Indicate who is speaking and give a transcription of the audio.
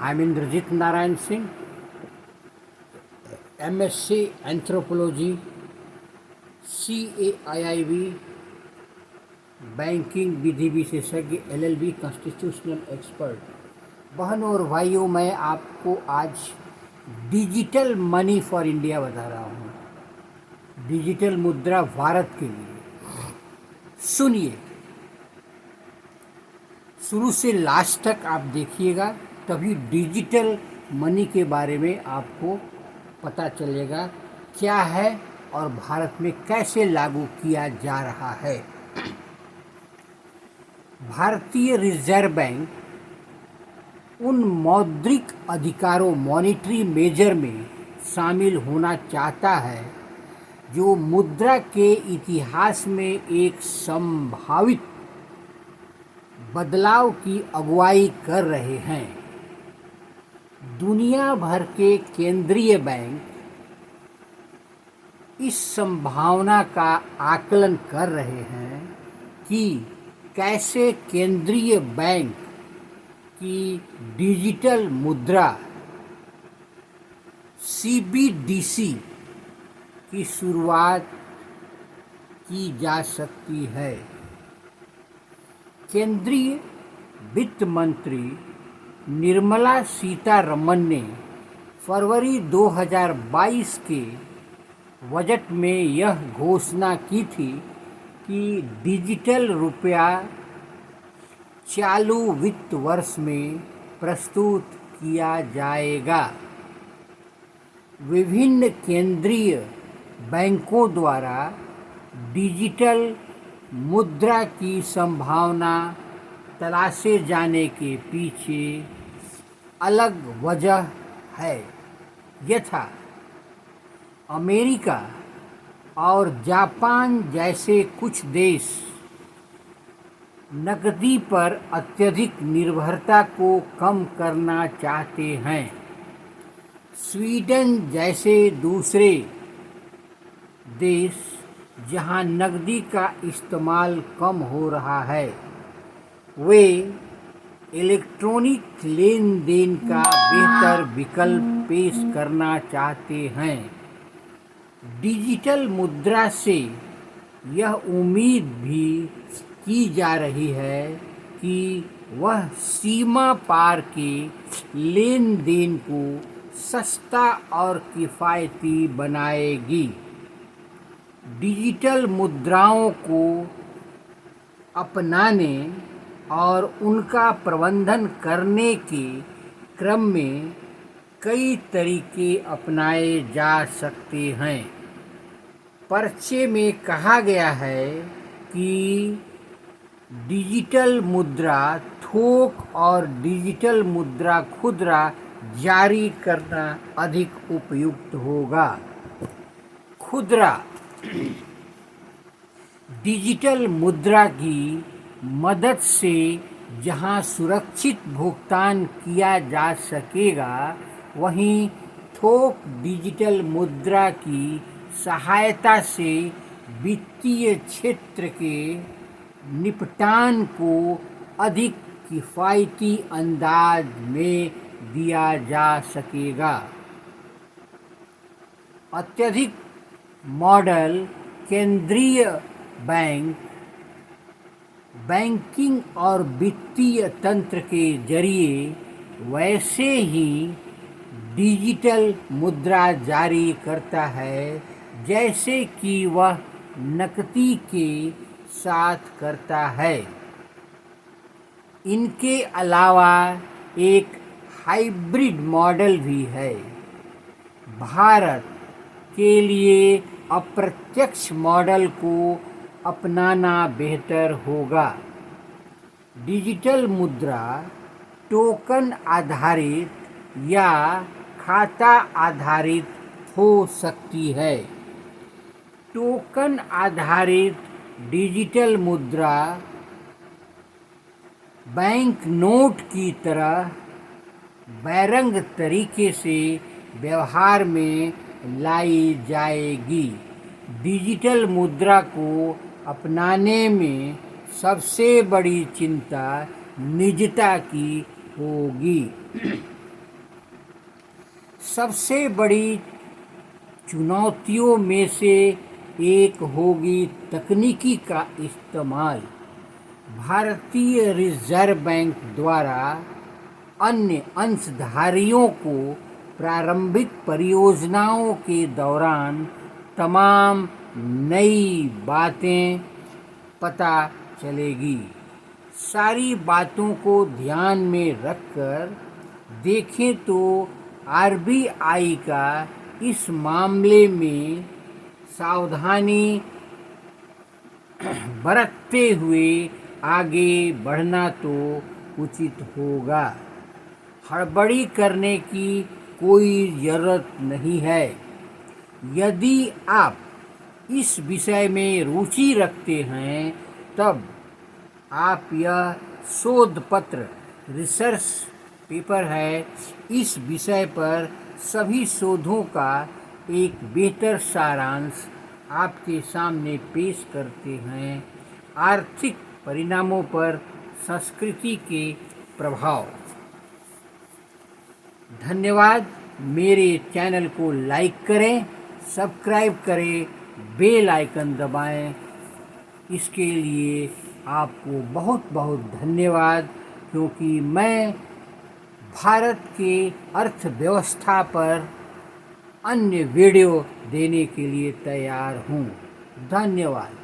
Speaker 1: हेमेंद्रजीत Narayan Singh, MSc anthropology, CAIIB, banking विधि विशेषज्ञ, LLB, constitutional expert. बहनों और भाइयों, मैं आपको आज डिजिटल मनी फॉर इंडिया बता रहा हूँ, डिजिटल मुद्रा भारत के लिए। सुनिए, शुरू से लास्ट तक आप देखिएगा, तभी डिजिटल मनी के बारे में आपको पता चलेगा क्या है और भारत में कैसे लागू किया जा रहा है। भारतीय रिजर्व बैंक उन मौद्रिक अधिकारों, मॉनिटरी मेजर में शामिल होना चाहता है जो मुद्रा के इतिहास में एक संभावित बदलाव की अगुवाई कर रहे हैं। दुनिया भर के केंद्रीय बैंक इस संभावना का आकलन कर रहे हैं कि कैसे केंद्रीय बैंक की डिजिटल मुद्रा CBDC की शुरुआत की जा सकती है। केंद्रीय वित्त मंत्री निर्मला सीतारमण ने फरवरी 2022 के बजट में यह घोषणा की थी कि डिजिटल रुपया चालू वित्त वर्ष में प्रस्तुत किया जाएगा। विभिन्न केंद्रीय बैंकों द्वारा डिजिटल मुद्रा की संभावना तलाशे जाने के पीछे अलग वजह है। यथा अमेरिका और जापान जैसे कुछ देश नकदी पर अत्यधिक निर्भरता को कम करना चाहते हैं। स्वीडन जैसे दूसरे देश जहां नकदी का इस्तेमाल कम हो रहा है, वे इलेक्ट्रॉनिक लेन देन का बेहतर विकल्प पेश करना चाहते हैं। डिजिटल मुद्रा से यह उम्मीद भी की जा रही है कि वह सीमा पार के लेन देन को सस्ता और किफ़ायती बनाएगी। डिजिटल मुद्राओं को अपनाने और उनका प्रबंधन करने के क्रम में कई तरीके अपनाए जा सकते हैं। पर्चे में कहा गया है कि डिजिटल मुद्रा थोक और डिजिटल मुद्रा खुदरा जारी करना अधिक उपयुक्त होगा। खुदरा डिजिटल मुद्रा की मदद से जहां सुरक्षित भुगतान किया जा सकेगा, वहीं थोक डिजिटल मुद्रा की सहायता से वित्तीय क्षेत्र के निपटान को अधिक किफ़ायती अंदाज में दिया जा सकेगा। अत्यधिक मॉडल केंद्रीय बैंक बैंकिंग और वित्तीय तंत्र के जरिए वैसे ही डिजिटल मुद्रा जारी करता है जैसे कि वह नकदी के साथ करता है। इनके अलावा एक हाइब्रिड मॉडल भी है। भारत के लिए अप्रत्यक्ष मॉडल को अपनाना बेहतर होगा। डिजिटल मुद्रा टोकन आधारित या खाता आधारित हो सकती है। टोकन आधारित डिजिटल मुद्रा बैंक नोट की तरह बैरंग तरीके से व्यवहार में लाई जाएगी। डिजिटल मुद्रा को अपनाने में सबसे बड़ी चिंता निजता की होगी। सबसे बड़ी चुनौतियों में से एक होगी तकनीकी का इस्तेमाल। भारतीय रिजर्व बैंक द्वारा अन्य अंशधारियों को प्रारंभिक परियोजनाओं के दौरान तमाम नई बातें पता चलेगी। सारी बातों को ध्यान में रखकर देखें तो आरबीआई का इस मामले में सावधानी बरतते हुए आगे बढ़ना तो उचित होगा। हड़बड़ी करने की कोई ज़रूरत नहीं है। यदि आप इस विषय में रुचि रखते हैं तब आप यह शोध पत्र रिसर्च पेपर है, इस विषय पर सभी शोधों का एक बेहतर सारांश आपके सामने पेश करते हैं। आर्थिक परिणामों पर संस्कृति के प्रभाव। धन्यवाद। मेरे चैनल को लाइक करें, सब्सक्राइब करें, बेल आइकन दबाएं। इसके लिए आपको बहुत बहुत धन्यवाद, क्योंकि मैं भारत के अर्थव्यवस्था पर अन्य वीडियो देने के लिए तैयार हूँ। धन्यवाद।